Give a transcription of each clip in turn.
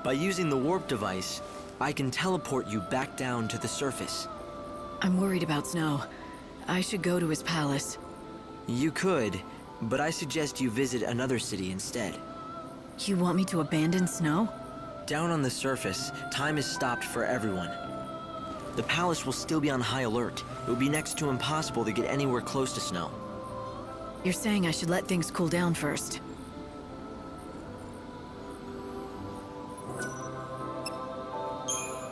By using the warp device, I can teleport you back down to the surface. I'm worried about Snow. I should go to his palace. You could, but I suggest you visit another city instead. You want me to abandon Snow? Down on the surface, time is stopped for everyone. The palace will still be on high alert. It would be next to impossible to get anywhere close to Snow. You're saying I should let things cool down first.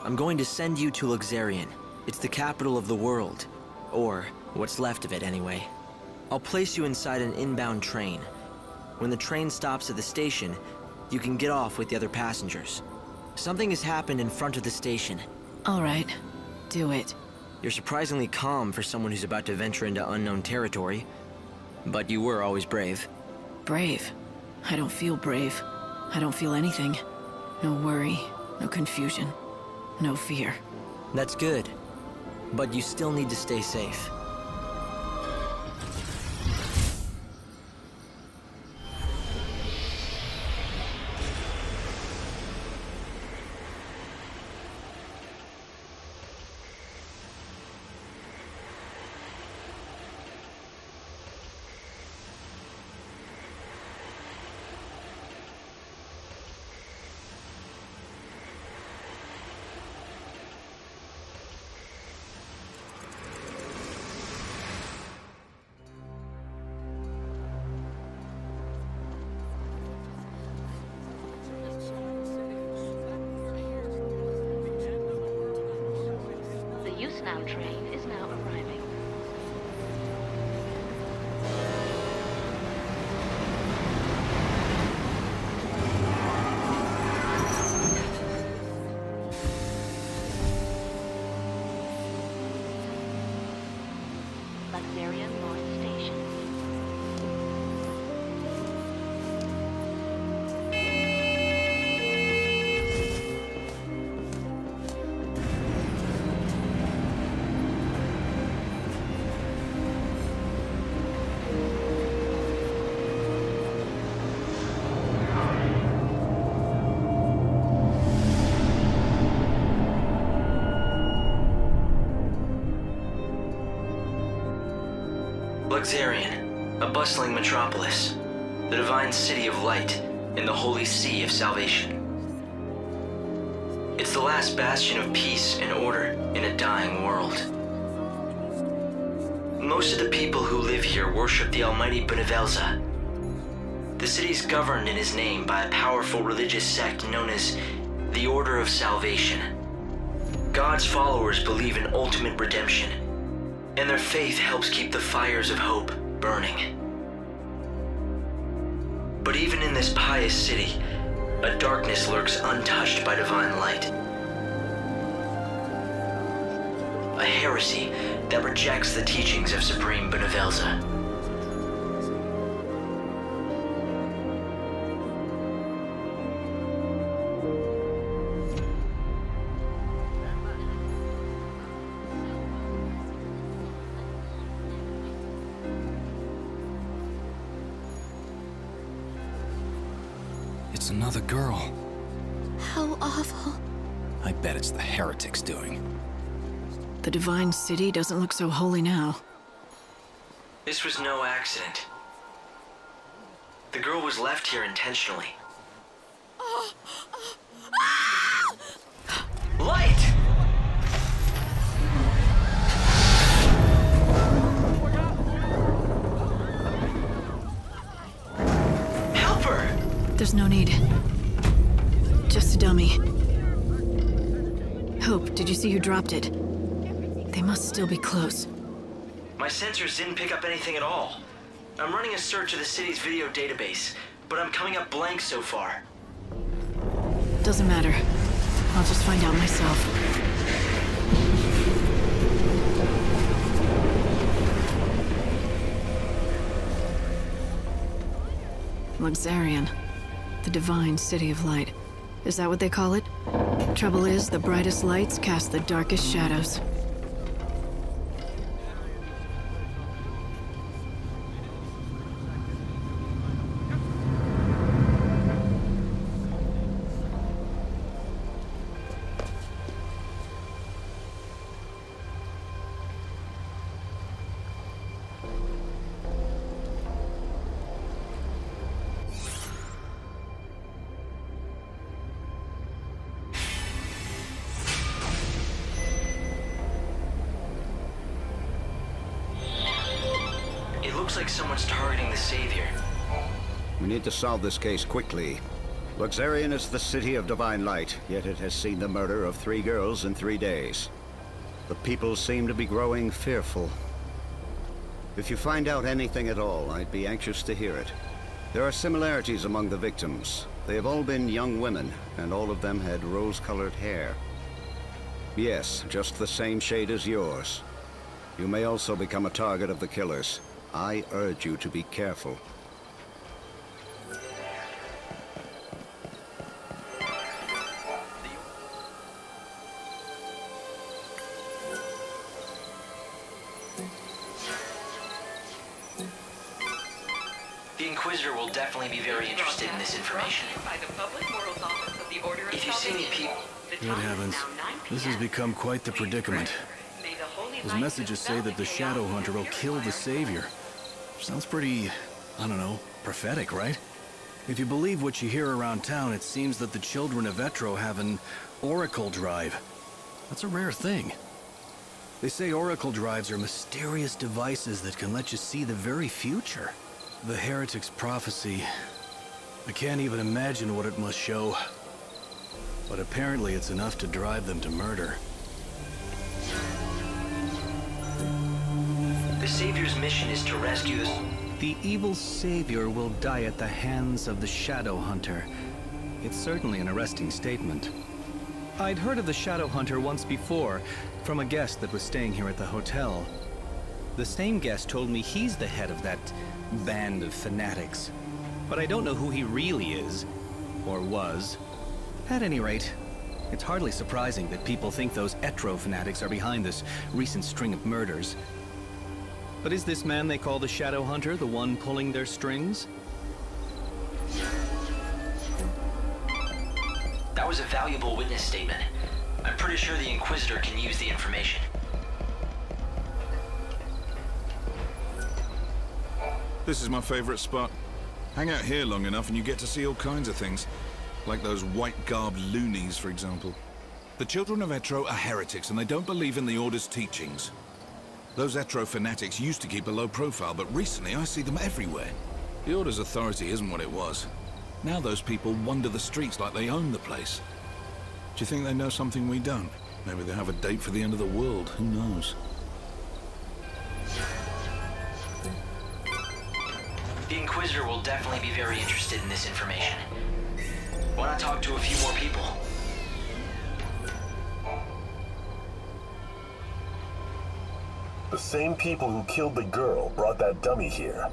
I'm going to send you to Luxerion. It's the capital of the world. Or, what's left of it anyway. I'll place you inside an inbound train. When the train stops at the station, you can get off with the other passengers. Something has happened in front of the station. All right, do it. You're surprisingly calm for someone who's about to venture into unknown territory. But you were always brave. Brave? I don't feel brave. I don't feel anything. No worry, no confusion, no fear. That's good. But you still need to stay safe. Train is now arriving. Luxerion Mort Station. Luxerion, a bustling metropolis, the divine city of light in the holy sea of salvation. It's the last bastion of peace and order in a dying world. Most of the people who live here worship the almighty Benevelza. The city's governed in his name by a powerful religious sect known as the Order of Salvation. God's followers believe in ultimate redemption, and their faith helps keep the fires of hope burning. But even in this pious city, a darkness lurks untouched by divine light. A heresy that rejects the teachings of Supreme Benevelza. It's another girl. How awful. I bet it's the heretics doing. The divine city doesn't look so holy now. This was no accident. The girl was left here intentionally. Light! Help her! There's no need. Just a dummy. Hope, did you see who dropped it? They must still be close. My sensors didn't pick up anything at all. I'm running a search of the city's video database, but I'm coming up blank so far. Doesn't matter. I'll just find out myself. Luxerion. The divine city of light. Is that what they call it? Trouble is, the brightest lights cast the darkest shadows. Looks like someone's targeting the Savior. We need to solve this case quickly. Luxerion is the city of divine light, yet it has seen the murder of 3 girls in 3 days. The people seem to be growing fearful. If you find out anything at all, I'd be anxious to hear it. There are similarities among the victims. They have all been young women, and all of them had rose-colored hair. Yes, just the same shade as yours. You may also become a target of the killers. I urge you to be careful. The Inquisitor will definitely be very interested in this information. If you see any people... Good heavens. This has become quite the predicament. Those messages say that the Shadow Hunter will kill the Savior. Sounds pretty, I don't know, prophetic, right? If you believe what you hear around town, it seems that the children of Etro have an oracle drive. That's a rare thing. They say oracle drives are mysterious devices that can let you see the very future. The heretic's prophecy. I can't even imagine what it must show. But apparently it's enough to drive them to murder. The Savior's mission is to rescue the... The evil Savior will die at the hands of the Shadow Hunter. It's certainly an arresting statement. I'd heard of the Shadow Hunter once before, from a guest that was staying here at the hotel. The same guest told me he's the head of that band of fanatics. But I don't know who he really is, or was. At any rate, it's hardly surprising that people think those Etro fanatics are behind this recent string of murders. But is this man they call the Shadow Hunter the one pulling their strings? That was a valuable witness statement. I'm pretty sure the Inquisitor can use the information. This is my favorite spot. Hang out here long enough and you get to see all kinds of things. Like those white-garbed loonies, for example. The children of Etro are heretics and they don't believe in the Order's teachings. Those Etro fanatics used to keep a low profile, but recently I see them everywhere. The Order's authority isn't what it was. Now those people wander the streets like they own the place. Do you think they know something we don't? Maybe they have a date for the end of the world, who knows? The Inquisitor will definitely be very interested in this information. Why not talk to a few more people? The same people who killed the girl brought that dummy here.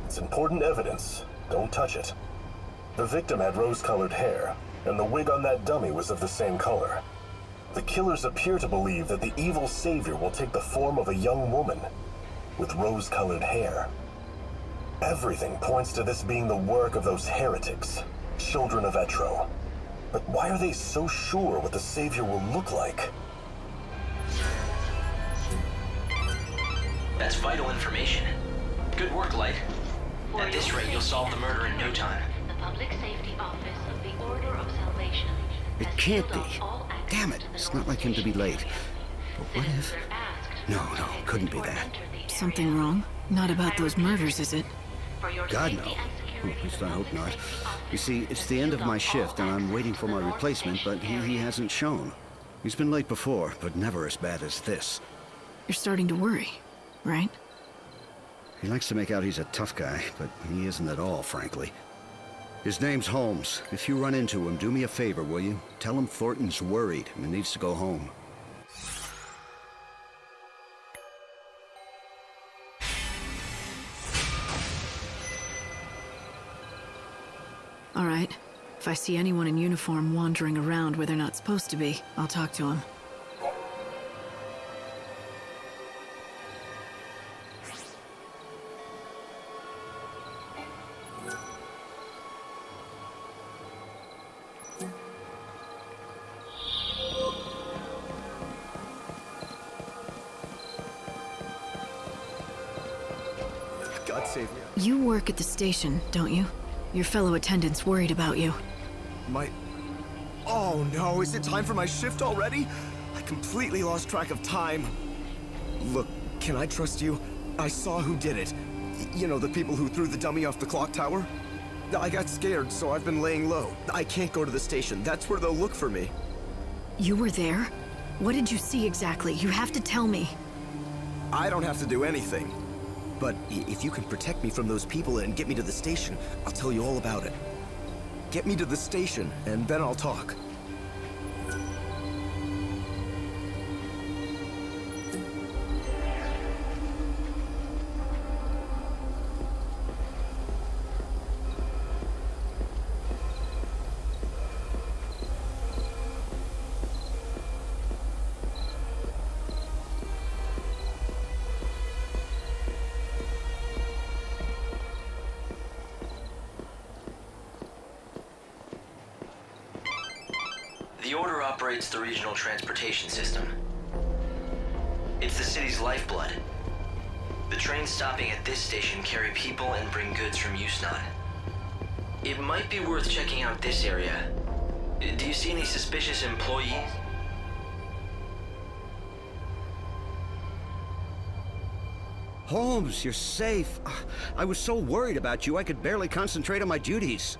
It's important evidence. Don't touch it. The victim had rose-colored hair, and the wig on that dummy was of the same color. The killers appear to believe that the evil Savior will take the form of a young woman with rose-colored hair. Everything points to this being the work of those heretics, children of Etro. But why are they so sure what the Savior will look like? That's vital information. Good work, Light. At this rate, you'll solve the murder in no time. The Public Safety Office of the Order of Salvation. It can't be. Damn it, it's not like him to be late. But what if... No, couldn't be that. Something wrong? Not about those murders, is it? God, no. Well, at least I hope not. You see, it's the end of my shift, and I'm waiting for my replacement, but he hasn't shown. He's been late before, but never as bad as this. You're starting to worry, right? He likes to make out he's a tough guy, but he isn't at all, frankly. His name's Holmes. If you run into him, do me a favor, will you? Tell him Thornton's worried and needs to go home. All right. If I see anyone in uniform wandering around where they're not supposed to be, I'll talk to them. God save me. You work at the station, don't you? Your fellow attendants worried about you. Oh no, is it time for my shift already? I completely lost track of time. Look, can I trust you? I saw who did it. You know, the people who threw the dummy off the clock tower? I got scared, so I've been laying low. I can't go to the station. That's where they'll look for me. You were there? What did you see exactly? You have to tell me. I don't have to do anything. But if you can protect me from those people and get me to the station, I'll tell you all about it. Get me to the station, and then I'll talk. The Order operates the regional transportation system. It's the city's lifeblood. The trains stopping at this station carry people and bring goods from Yusnan. It might be worth checking out this area. Do you see any suspicious employees? Holmes, you're safe. I was so worried about you, I could barely concentrate on my duties.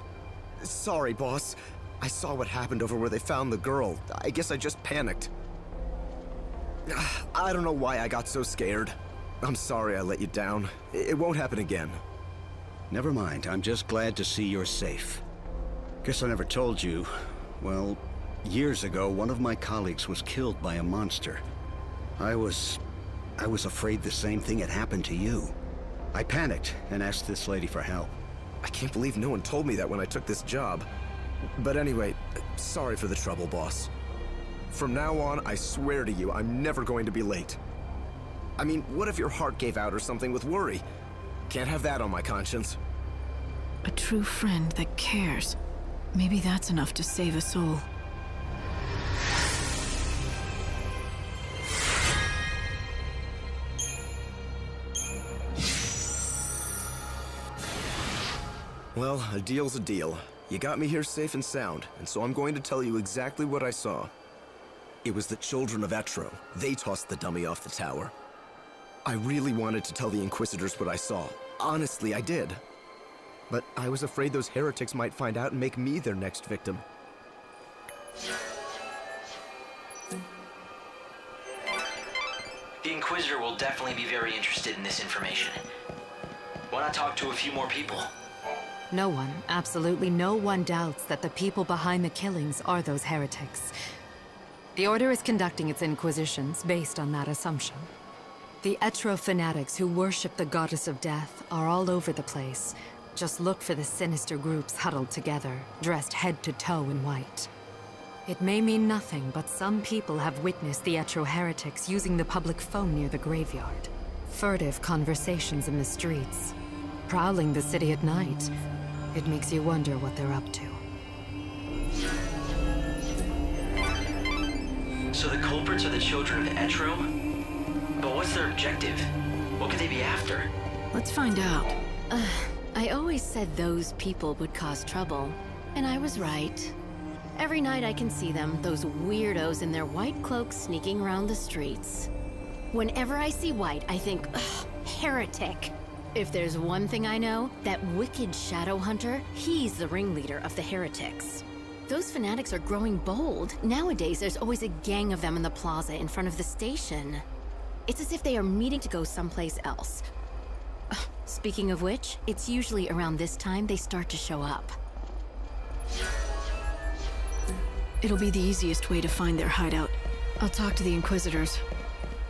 Sorry, boss. I saw what happened over where they found the girl. I guess I just panicked. I don't know why I got so scared. I'm sorry I let you down. It won't happen again. Never mind. I'm just glad to see you're safe. Guess I never told you. Well, years ago, one of my colleagues was killed by a monster. I was afraid the same thing had happened to you. I panicked and asked this lady for help. I can't believe no one told me that when I took this job. But anyway, sorry for the trouble, boss. From now on, I swear to you, I'm never going to be late. I mean, what if your heart gave out or something with worry? Can't have that on my conscience. A true friend that cares. Maybe that's enough to save a soul. Well, a deal's a deal. You got me here safe and sound, and so I'm going to tell you exactly what I saw. It was the children of Etro. They tossed the dummy off the tower. I really wanted to tell the Inquisitors what I saw. Honestly, I did. But I was afraid those heretics might find out and make me their next victim. The Inquisitor will definitely be very interested in this information. Why not talk to a few more people? No one, absolutely no one doubts that the people behind the killings are those heretics. The Order is conducting its inquisitions based on that assumption. The Etro fanatics who worship the goddess of death are all over the place. Just look for the sinister groups huddled together, dressed head to toe in white. It may mean nothing, but some people have witnessed the Etro heretics using the public phone near the graveyard. Furtive conversations in the streets. Prowling the city at night. It makes you wonder what they're up to. So the culprits are the children of Etro? But what's their objective? What could they be after? Let's find out. I always said those people would cause trouble, and I was right. Every night I can see them, those weirdos in their white cloaks sneaking around the streets. Whenever I see white, I think, ugh, heretic. If there's one thing I know, that wicked shadow hunter, he's the ringleader of the heretics. Those fanatics are growing bold. Nowadays, there's always a gang of them in the plaza in front of the station. It's as if they are meeting to go someplace else. Speaking of which, it's usually around this time they start to show up. It'll be the easiest way to find their hideout. I'll talk to the Inquisitors.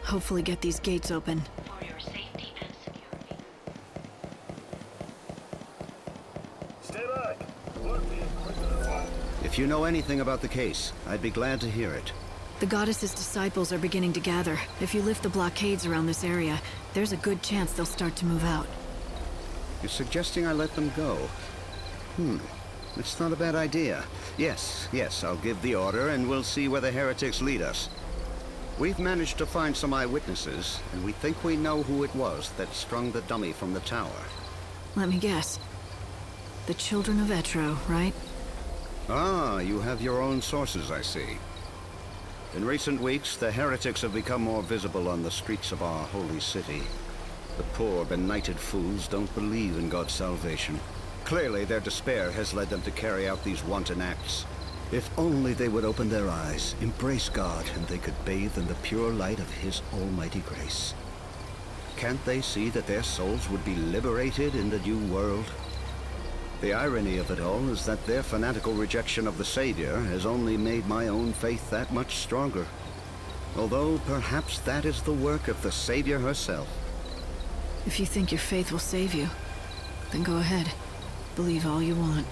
Hopefully get these gates open. For your safety and security. Stay back. Look, the Inquisitor. If you know anything about the case, I'd be glad to hear it. The goddess's disciples are beginning to gather. If you lift the blockades around this area, there's a good chance they'll start to move out. You're suggesting I let them go? It's not a bad idea. Yes, I'll give the order and we'll see where the heretics lead us. We've managed to find some eyewitnesses, and we think we know who it was that strung the dummy from the tower. Let me guess. The children of Etro, right? Ah, you have your own sources, I see. In recent weeks, the heretics have become more visible on the streets of our holy city. The poor, benighted fools don't believe in God's salvation. Clearly, their despair has led them to carry out these wanton acts. If only they would open their eyes, embrace God, and they could bathe in the pure light of His almighty grace. Can't they see that their souls would be liberated in the new world? The irony of it all is that their fanatical rejection of the Savior has only made my own faith that much stronger. Although perhaps that is the work of the Savior herself. If you think your faith will save you, then go ahead. Believe all you want.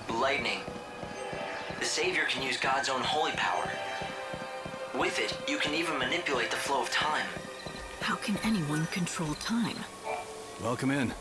Lightning. The Savior can use God's own holy power. With it, you can even manipulate the flow of time. How can anyone control time? Welcome in.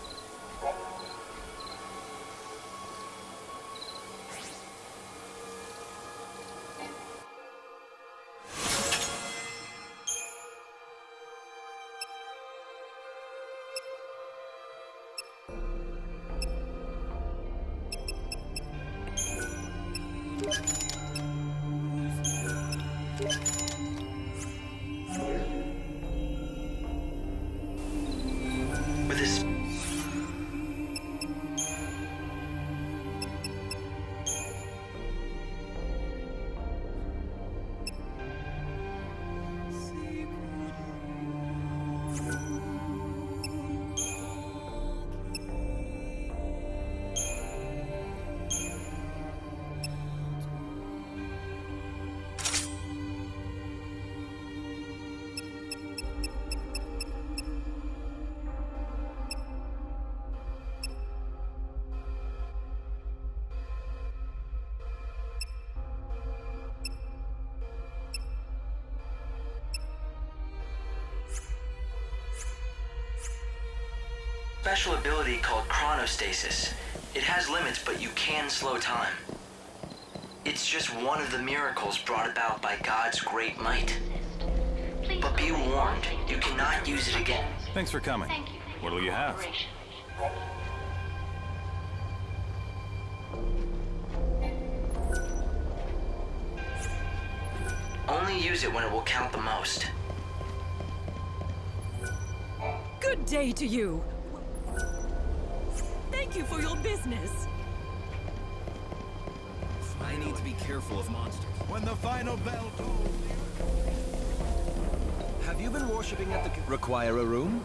With this... special ability called chronostasis. It has limits, but you can slow time. It's just one of the miracles brought about by God's great might. But be warned, you cannot use it again. Thanks for coming. What'll you have? Only use it when it will count the most. Good day to you. Thank you for your business. I need to be careful of monsters. When the final bell tolls. Have you been worshipping at the... Require a room?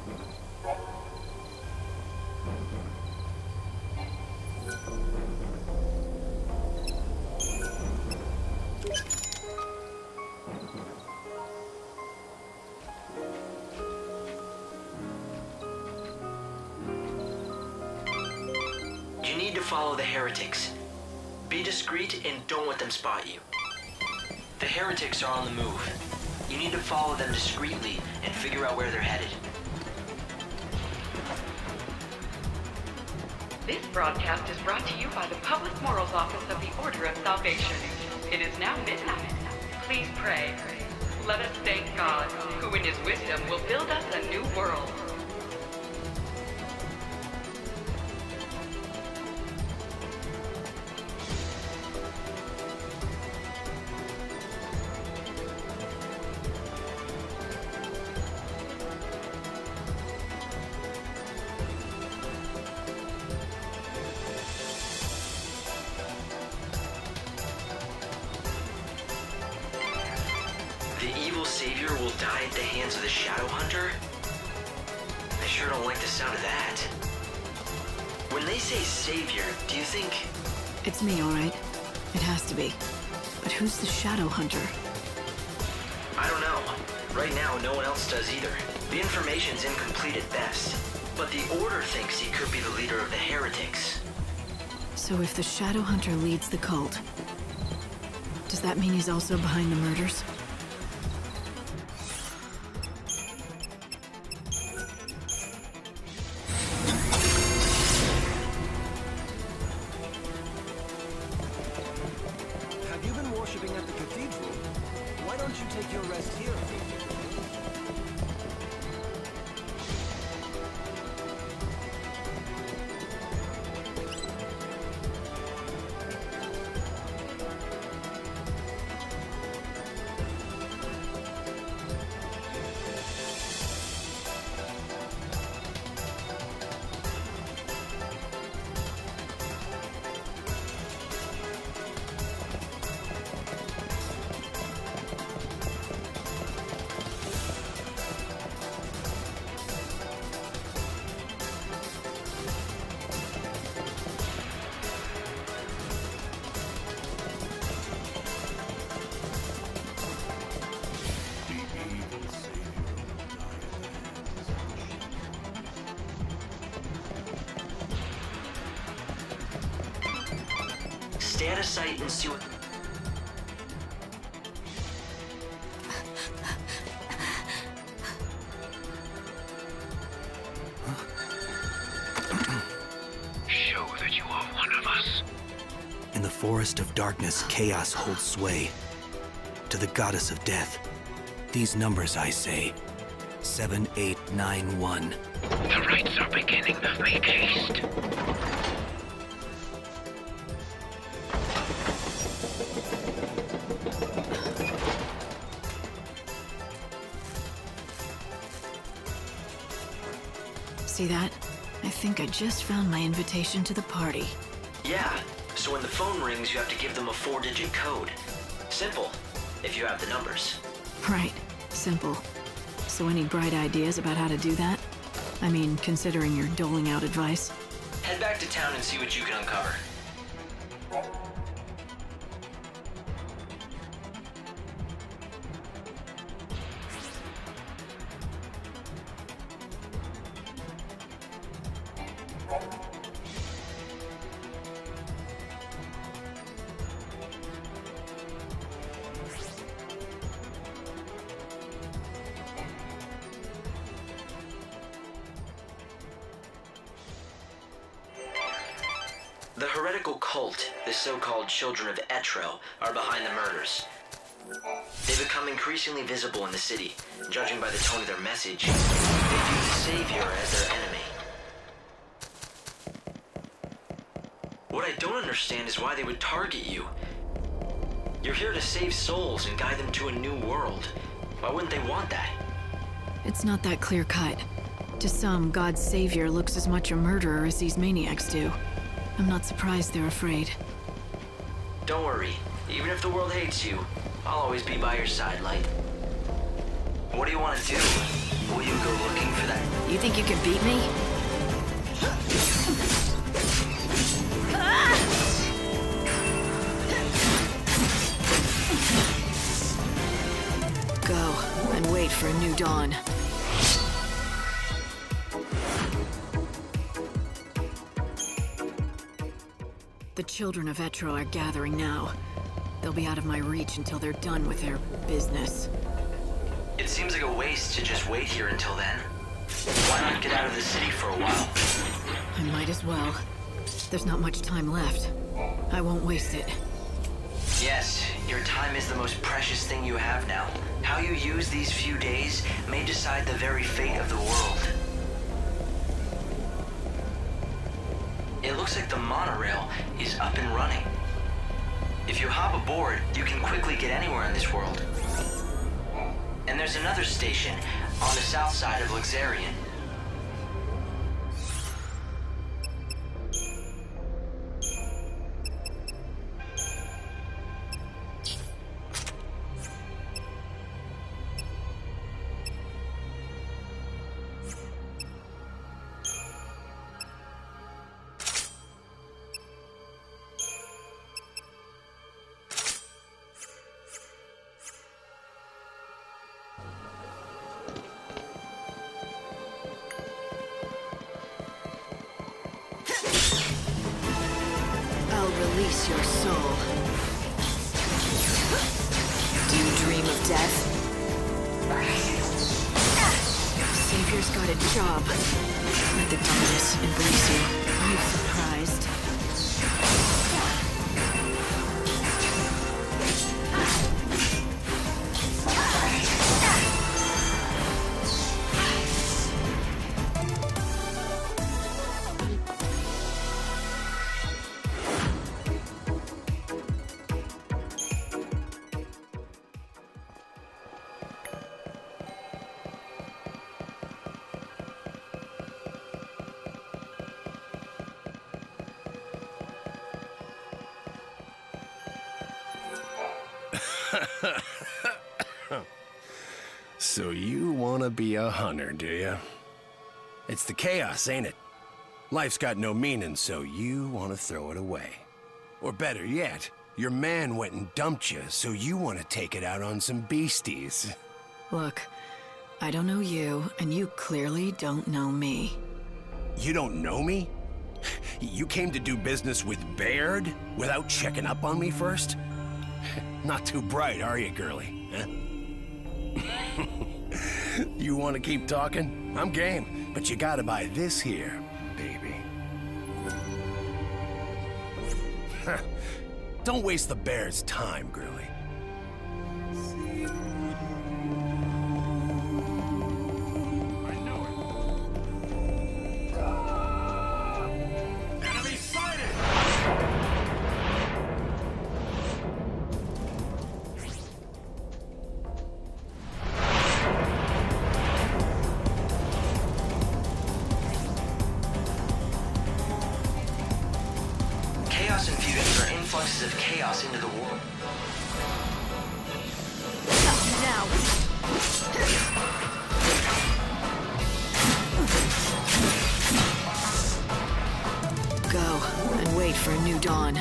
Follow the heretics. Be discreet and don't let them spot you. The heretics are on the move. You need to follow them discreetly and figure out where they're headed. This broadcast is brought to you by the Public Morals Office of the Order of Salvation. It is now midnight. Please pray. Let us thank God, who in His wisdom will build us a new world. Savior will die at the hands of the Shadow Hunter? I sure don't like the sound of that. When they say Savior, do you think... It's me, all right. It has to be. But who's the Shadow Hunter? I don't know. Right now, no one else does either. The information's incomplete at best. But the Order thinks he could be the leader of the heretics. So if the Shadow Hunter leads the cult, does that mean he's also behind the murders? Stay out of sight and see what... Show that you are one of us. In the forest of darkness, chaos holds sway. To the goddess of death, these numbers I say, 7891. The rites are beginning. Make haste. See that? I think I just found my invitation to the party. Yeah, so when the phone rings, you have to give them a 4-digit code. Simple, if you have the numbers. Right, simple. So any bright ideas about how to do that? I mean, considering you're doling out advice. Head back to town and see what you can uncover. The heretical cult, the so-called Children of Etro, are behind the murders. They become increasingly visible in the city. Judging by the tone of their message, they view the Savior as their enemy. What I don't understand is why they would target you. You're here to save souls and guide them to a new world. Why wouldn't they want that? It's not that clear-cut. To some, God's savior looks as much a murderer as these maniacs do. I'm not surprised they're afraid. Don't worry. Even if the world hates you, I'll always be by your side, Light. What do you want to do? Will you go looking for that? You think you can beat me? Go, and wait for a new dawn. The children of Etro are gathering now. They'll be out of my reach until they're done with their business. It seems like a waste to just wait here until then. Why not get out of the city for a while? I might as well. There's not much time left. I won't waste it. Yes, your time is the most precious thing you have now. How you use these few days may decide the very fate of the world. It looks like the monorail is up and running. If you hop aboard, you can quickly get anywhere in this world. And there's another station on the south side of Luxerion. Release your soul. Do you dream of death? Savior's got a job. Let the darkness embrace you. Are you surprised? So you want to be a hunter, do you? It's the chaos, ain't it? Life's got no meaning, so you want to throw it away. Or better yet, your man went and dumped you, so you want to take it out on some beasties. Look, I don't know you, and you clearly don't know me. You don't know me? You came to do business with Baird without checking up on me first? Not too bright, are you, girlie? Huh? You want to keep talking? I'm game, but you gotta buy this here, baby. Don't waste the Bear's time, girlie. Chaos infusions are influxes of chaos into the world. Now. Go and wait for a new dawn.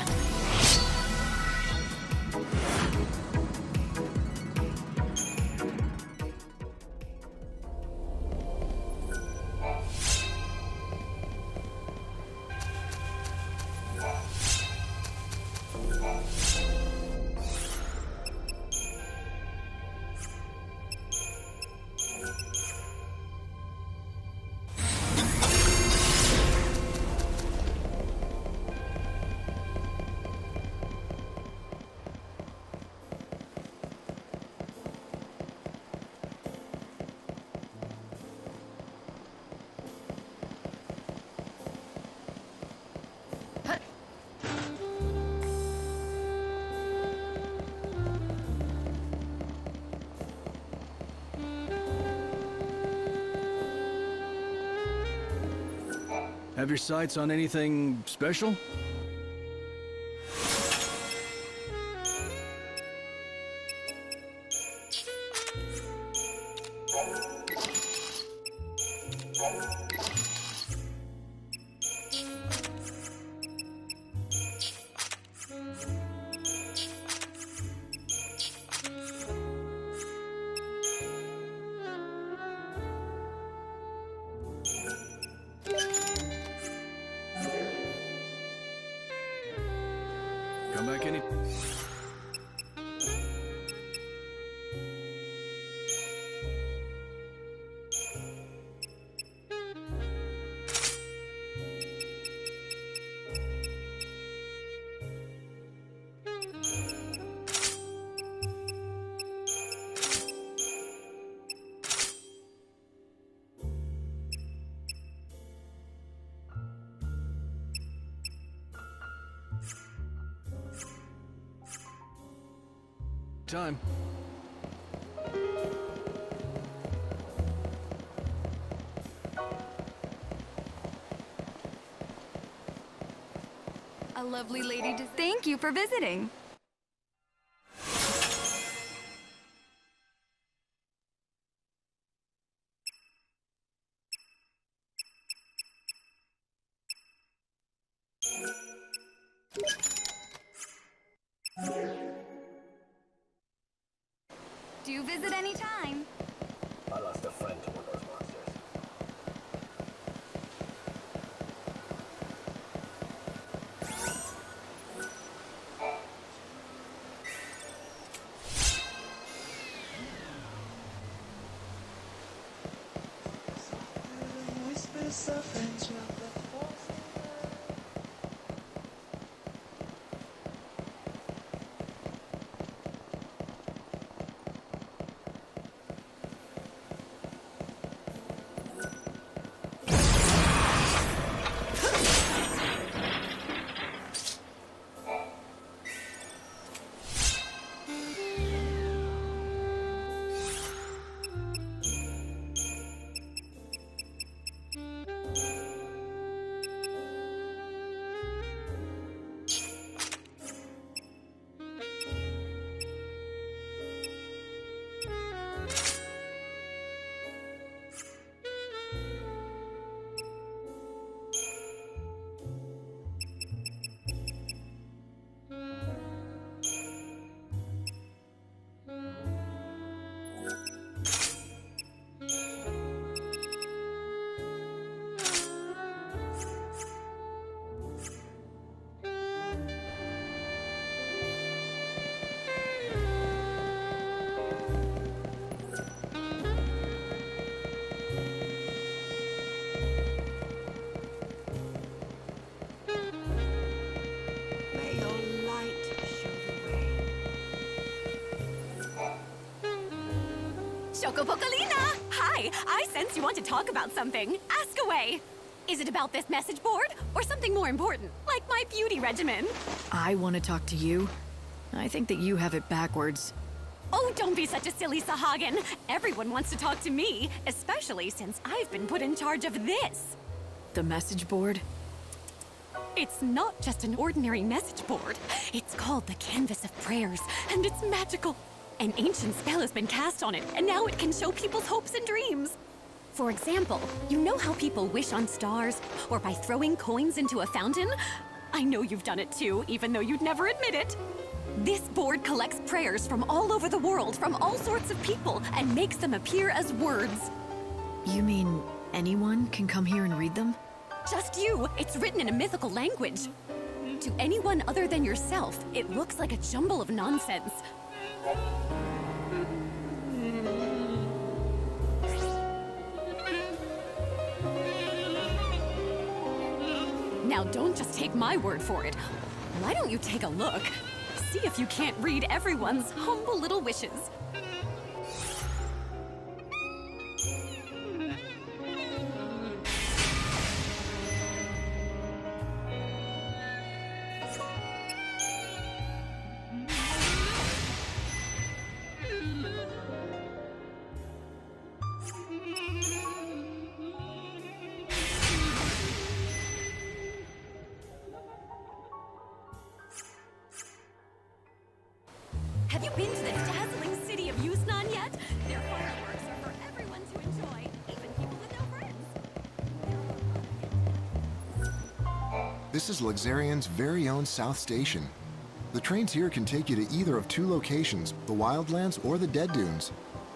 Have your sights on anything special? Come back any... Time. A lovely lady. Thank you for visiting. Do visit any time. I lost a friend to one of those monsters. Chocopocolina! Hi, I sense you want to talk about something. Ask away. Is it about this message board, or something more important, like my beauty regimen? I want to talk to you. I think that you have it backwards. Oh, don't be such a silly Sahagin. Everyone wants to talk to me, especially since I've been put in charge of this. The message board? It's not just an ordinary message board. It's called the Canvas of Prayers, and it's magical. An ancient spell has been cast on it, and now it can show people's hopes and dreams. For example, you know how people wish on stars, or by throwing coins into a fountain? I know you've done it too, even though you'd never admit it. This board collects prayers from all over the world, from all sorts of people, and makes them appear as words. You mean anyone can come here and read them? Just you! It's written in a mythical language. To anyone other than yourself, it looks like a jumble of nonsense. Now don't just take my word for it. Why don't you take a look? See if you can't read everyone's humble little wishes. Have you been to the dazzling city of Yusnan yet? Their fireworks are for everyone to enjoy, even people with no friends. This is Luxerion's very own South Station. The trains here can take you to either of two locations, the Wildlands or the Dead Dunes.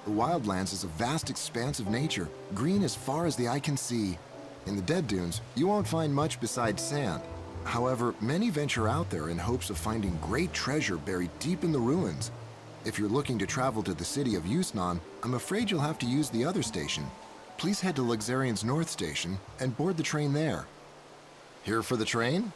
The Wildlands is a vast expanse of nature, green as far as the eye can see. In the Dead Dunes, you won't find much besides sand. However, many venture out there in hopes of finding great treasure buried deep in the ruins. If you're looking to travel to the city of Yusnan, I'm afraid you'll have to use the other station. Please head to Luxerion's North Station and board the train there. Here for the train?